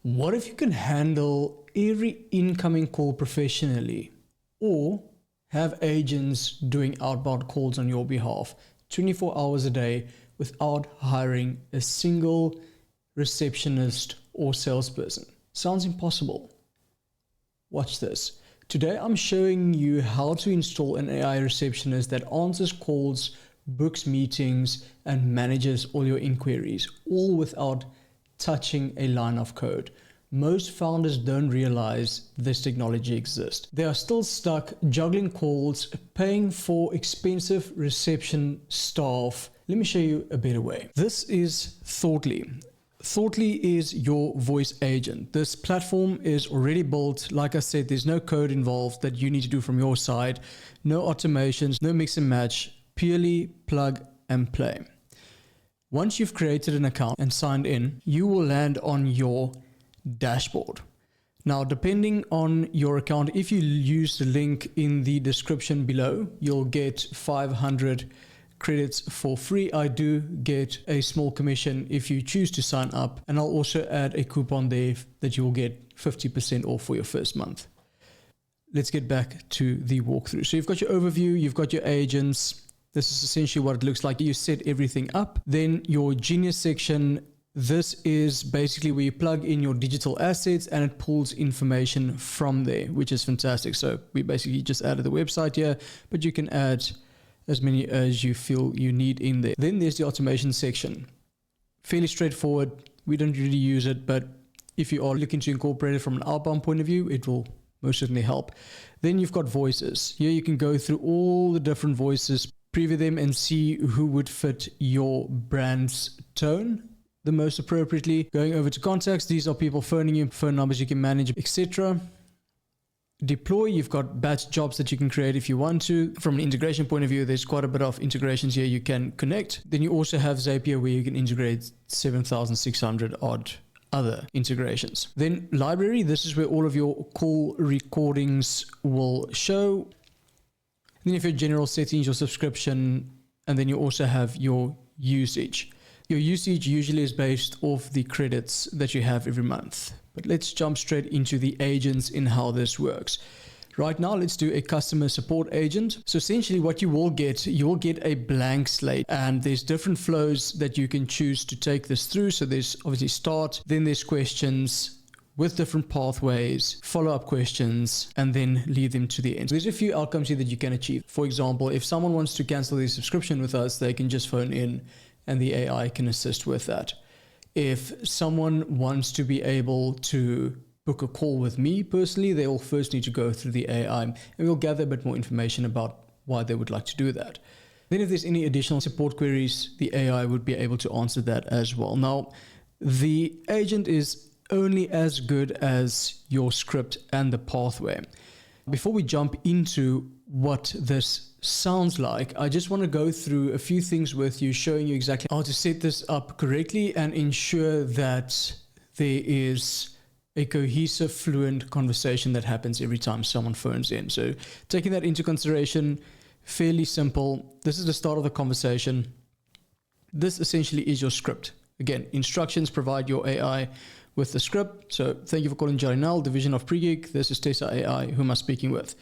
What if you can handle every incoming call professionally, or have agents doing outbound calls on your behalf 24 hours a day without hiring a single receptionist or salesperson? Sounds impossible. Watch this. Today I'm showing you how to install an AI receptionist that answers calls, books meetings, and manages all your inquiries, all without touching a line of code. Most founders don't realize this technology exists. They are still stuck juggling calls, paying for expensive reception staff. Let me show you a better way. This is Thoughtly. Thoughtly is your voice agent. This platform is already built. Like I said, there's no code involved that you need to do from your side. No automations, no mix and match, purely plug and play. Once you've created an account and signed in, you will land on your dashboard. Now, depending on your account, if you use the link in the description below, you'll get 500 credits for free. I do get a small commission if you choose to sign up, and I'll also add a coupon there that you will get 50% off for your first month. Let's get back to the walkthrough. So you've got your overview, you've got your agents. This is essentially what it looks like. You set everything up. Then your Genius section. This is basically where you plug in your digital assets and it pulls information from there, which is fantastic. So we basically just added the website here, but you can add as many as you feel you need in there. Then there's the automation section. Fairly straightforward. We don't really use it, but if you are looking to incorporate it from an outbound point of view, it will most certainly help. Then you've got voices. Here you can go through all the different voices, preview them and see who would fit your brand's tone the most appropriately. Going over to contacts, these are people phoning you, phone numbers you can manage, etc. Deploy, you've got batch jobs that you can create if you want to. From an integration point of view, there's quite a bit of integrations here you can connect. Then you also have Zapier, where you can integrate 7,600 odd other integrations. Then library, this is where all of your call recordings will show. Then if your general settings, your subscription, and then you also have your usage. Your usage usually is based off the credits that you have every month. But let's jump straight into the agents in how this works. Right now, let's do a customer support agent. So essentially what you will get a blank slate, and there's different flows that you can choose to take this through. So there's obviously start, then there's questions with different pathways, follow-up questions, and then lead them to the end. So there's a few outcomes here that you can achieve. For example, if someone wants to cancel their subscription with us, they can just phone in and the AI can assist with that. If someone wants to be able to book a call with me personally, they will first need to go through the AI, and we'll gather a bit more information about why they would like to do that. Then if there's any additional support queries, the AI would be able to answer that as well. Now, the agent is only as good as your script and the pathway. Before we jump into what this sounds like, I just want to go through a few things with you, showing you exactly how to set this up correctly and ensure that there is a cohesive, fluent conversation that happens every time someone phones in. So taking that into consideration, fairly simple. This is the start of the conversation. This essentially is your script. Again, instructions, provide your AI with the script. So thank you for calling Johnny Null, division of Pregig. This is Tessa AI. Who am I speaking with?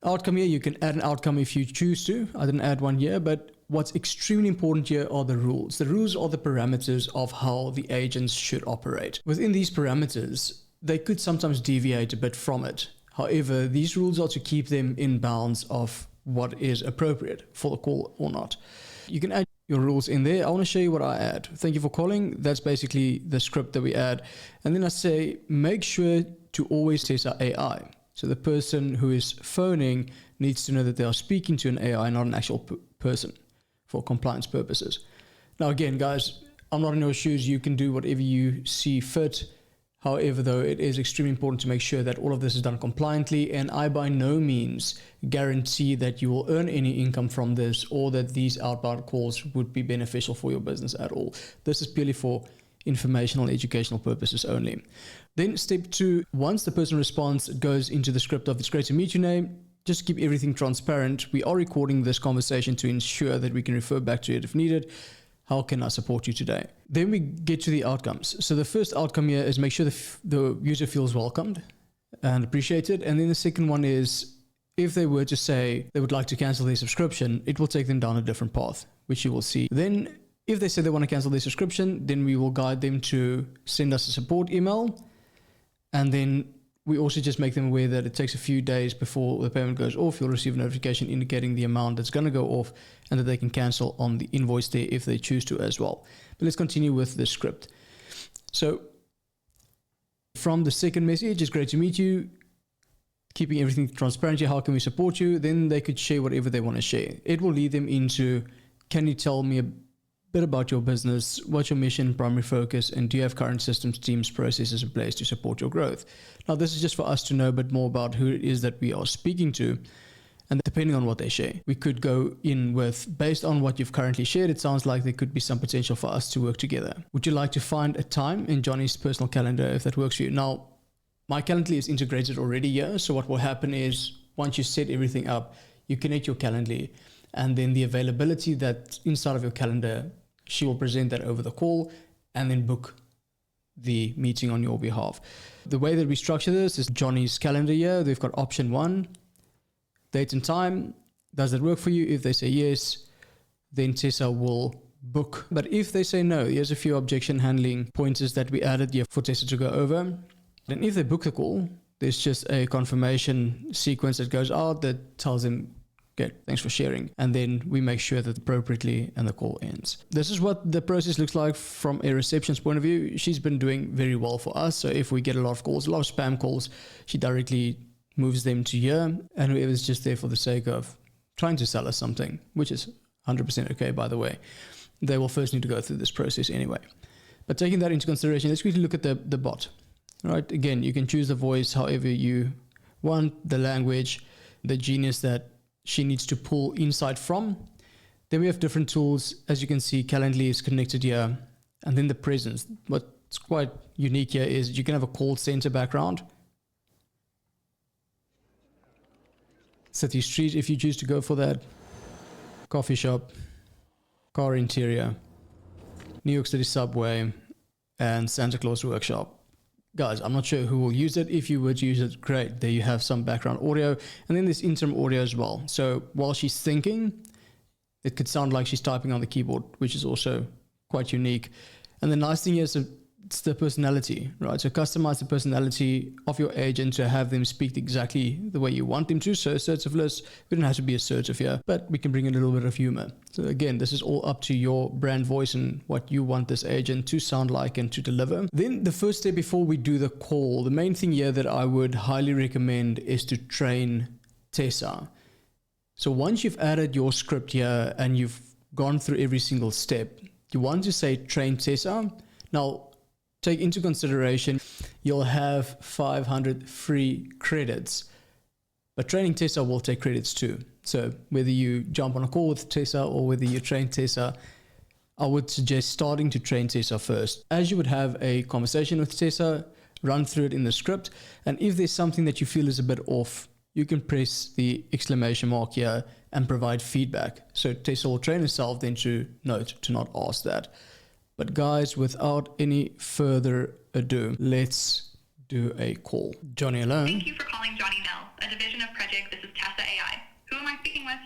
Outcome here, you can add an outcome if you choose to. I didn't add one here, but what's extremely important here are the rules. The rules are the parameters of how the agents should operate. Within these parameters, they could sometimes deviate a bit from it. However, these rules are to keep them in bounds of what is appropriate for the call or not. You can add your rules in there. I want to show you what I add. Thank you for calling. That's basically the script that we add. And then I say, make sure to always test our AI. So the person who is phoning needs to know that they are speaking to an AI, not an actual person, for compliance purposes. Now, again, guys, I'm not in your shoes. You can do whatever you see fit. However, though, it is extremely important to make sure that all of this is done compliantly, and I by no means guarantee that you will earn any income from this or that these outbound calls would be beneficial for your business at all. This is purely for informational, educational purposes only. Then step 2, once the person responds, it goes into the script of "It's great to meet you" name. Just keep everything transparent. We are recording this conversation to ensure that we can refer back to it if needed. How can I support you today? Then we get to the outcomes. So the first outcome here is make sure the user feels welcomed and appreciated. And then the second one is if they were to say they would like to cancel their subscription, it will take them down a different path, which you will see. Then if they say they want to cancel their subscription, then we will guide them to send us a support email. And then we also just make them aware that it takes a few days before the payment goes off. You'll receive a notification indicating the amount that's going to go off and that they can cancel on the invoice there if they choose to as well. But let's continue with the script. So from the second message, it's great to meet you, keeping everything transparent here, how can we support you? Then they could share whatever they want to share. It will lead them into, can you tell me a bit about your business, what's your mission, primary focus, and do you have current systems, teams, processes in place to support your growth? Now, this is just for us to know a bit more about who it is that we are speaking to, and depending on what they share, we could go in with, based on what you've currently shared, it sounds like there could be some potential for us to work together. Would you like to find a time in Johnny's personal calendar if that works for you? Now, my Calendly is integrated already here, so what will happen is once you set everything up, you connect your Calendly, and then the availability that's inside of your calendar, she will present that over the call and then book the meeting on your behalf. The way that we structure this is Johnny's calendar here. They've got option 1, date and time. Does that work for you? If they say yes, then Tessa will book. But if they say no, here's a few objection handling pointers that we added here for Tessa to go over. Then if they book the call, there's just a confirmation sequence that goes out that tells them, okay, thanks for sharing. And then we make sure that appropriately and the call ends. This is what the process looks like from a receptionist point of view. She's been doing very well for us. So if we get a lot of calls, a lot of spam calls, she directly moves them to here. And whoever's just there for the sake of trying to sell us something, which is 100% okay, by the way, they will first need to go through this process anyway. But taking that into consideration, let's quickly look at the bot. All right, again, you can choose the voice however you want, the language, the genius that she needs to pull insight from. Then we have different tools. As you can see, Calendly is connected here. And then the presence. What's quite unique here is you can have a call center background. City street, if you choose to go for that. Coffee shop. Car interior. New York City subway. And Santa Claus workshop. Guys, I'm not sure who will use it. If you were to use it, great. There you have some background audio. And then there's interim audio as well. So while she's thinking, it could sound like she's typing on the keyboard, which is also quite unique. And the nice thing is it's the personality, right? So customize the personality of your agent to have them speak exactly the way you want them to. So assertiveness, we don't have to be assertive here, but we can bring a little bit of humor. So again, this is all up to your brand voice and what you want this agent to sound like and to deliver. Then the first step before we do the call, the main thing here that I would highly recommend is to train Tessa. So once you've added your script here and you've gone through every single step, you want to say train Tessa. Now, take into consideration, you'll have 500 free credits, but training Tessa will take credits too. So whether you jump on a call with Tessa or whether you train Tessa, I would suggest starting to train Tessa first. As you would have a conversation with Tessa, run through it in the script. And if there's something that you feel is a bit off, you can press the exclamation mark here and provide feedback. So Tessa will train herself then to note to not ask that. But guys, without any further ado, let's do a call. Johnny alone. Thank you for calling Johnny Nell, a division of Prejig. This is Tessa AI. Who am I speaking with?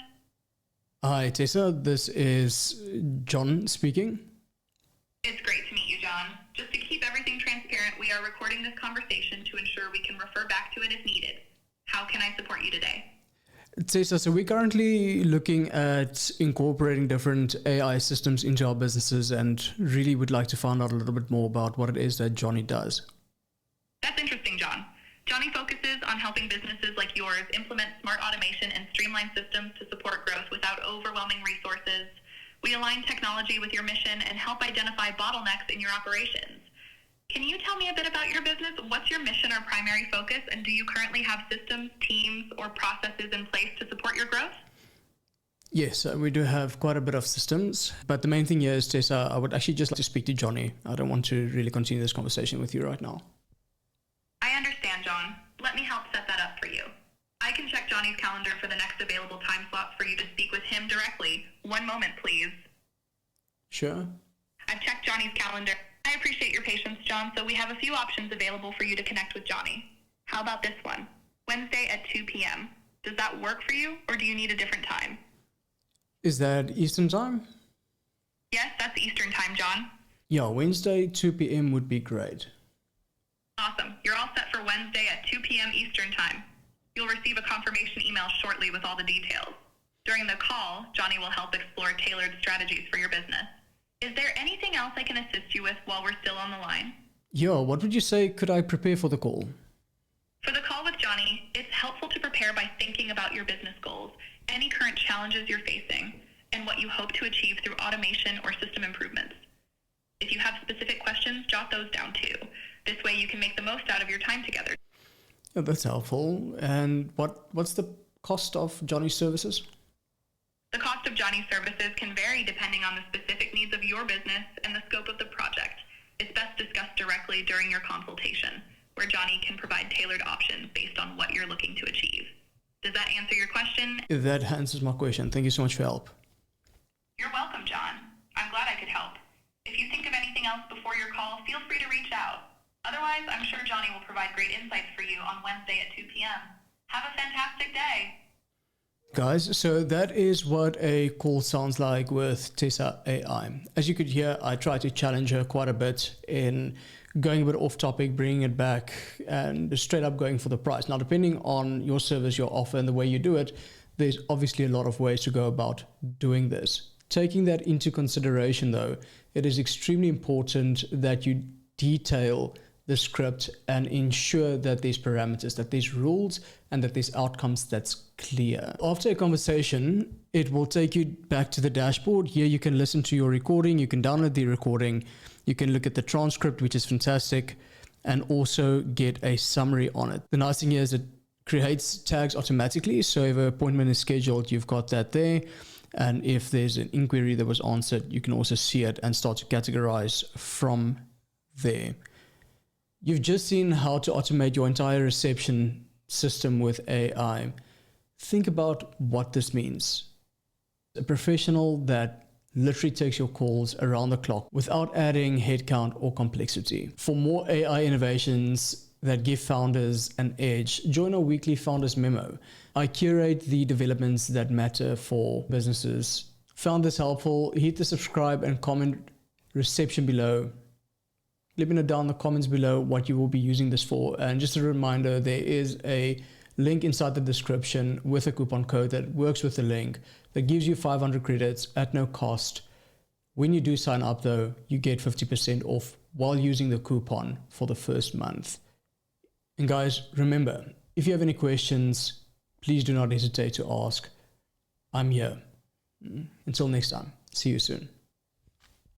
Hi, Tessa. This is John speaking. It's great to meet you, John. Just to keep everything transparent, we are recording this conversation to ensure we can refer back to it if needed. How can I support you today? Tessa, so we're currently looking at incorporating different AI systems into our businesses and really would like to find out a little bit more about what it is that Johnny does. That's interesting, John. Johnny focuses on helping businesses like yours implement smart automation and streamline systems to support growth without overwhelming resources. We align technology with your mission and help identify bottlenecks in your operations. Can you tell me a bit about your business? What's your mission or primary focus? And do you currently have systems, teams, or processes in place to support your growth? Yes, we do have quite a bit of systems. But the main thing here is, Tessa, I would actually just like to speak to Johnny. I don't want to really continue this conversation with you right now. I understand, John. Let me help set that up for you. I can check Johnny's calendar for the next available time slot for you to speak with him directly. One moment, please. Sure. I've checked Johnny's calendar. I appreciate your patience, John, so we have a few options available for you to connect with Johnny. How about this one? Wednesday at 2 p.m. Does that work for you, or do you need a different time? Is that Eastern time? Yes, that's Eastern time, John. Yeah, Wednesday, 2 p.m. would be great. Awesome. You're all set for Wednesday at 2 p.m. Eastern time. You'll receive a confirmation email shortly with all the details. During the call, Johnny will help explore tailored strategies for your business. Is there anything else I can assist you with while we're still on the line? Yeah, what would you say could I prepare for the call? For the call with Johnny, it's helpful to prepare by thinking about your business goals, any current challenges you're facing, and what you hope to achieve through automation or system improvements. If you have specific questions, jot those down too. This way you can make the most out of your time together. Yeah, that's helpful. And what's the cost of Johnny's services? The cost of Johnny's services can vary depending on the specific needs of your business and the scope of the project. It's best discussed directly during your consultation, where Johnny can provide tailored options based on what you're looking to achieve. Does that answer your question? That answers my question. Thank you so much for your help. You're welcome, John. I'm glad I could help. If you think of anything else before your call, feel free to reach out. Otherwise, I'm sure Johnny will provide great insights for you on Wednesday at 2 p.m. Have a fantastic day. Guys, so that is what a call sounds like with Tessa AI. As you could hear, I tried to challenge her quite a bit in going a bit off topic, bringing it back, and straight up going for the price. Now, depending on your service, your offer, and the way you do it, there's obviously a lot of ways to go about doing this. Taking that into consideration, though, it is extremely important that you detail the script and ensure that there's parameters, that there's rules, and that there's outcomes that's clear. After a conversation, it will take you back to the dashboard. Here you can listen to your recording, you can download the recording, you can look at the transcript, which is fantastic, and also get a summary on it. The nice thing here is it creates tags automatically, so if an appointment is scheduled, you've got that there. And if there's an inquiry that was answered, you can also see it and start to categorize from there. You've just seen how to automate your entire reception system with AI. Think about what this means. A professional that literally takes your calls around the clock without adding headcount or complexity. For more AI innovations that give founders an edge, join our weekly Founders Memo. I curate the developments that matter for businesses. Found this helpful? Hit the subscribe and comment reception below. Let me know down in the comments below what you will be using this for. And just a reminder, there is a link inside the description with a coupon code that works with the link that gives you 500 credits at no cost. When you do sign up though, you get 50% off while using the coupon for the first month. And guys, remember, if you have any questions, please do not hesitate to ask. I'm here. Until next time, see you soon.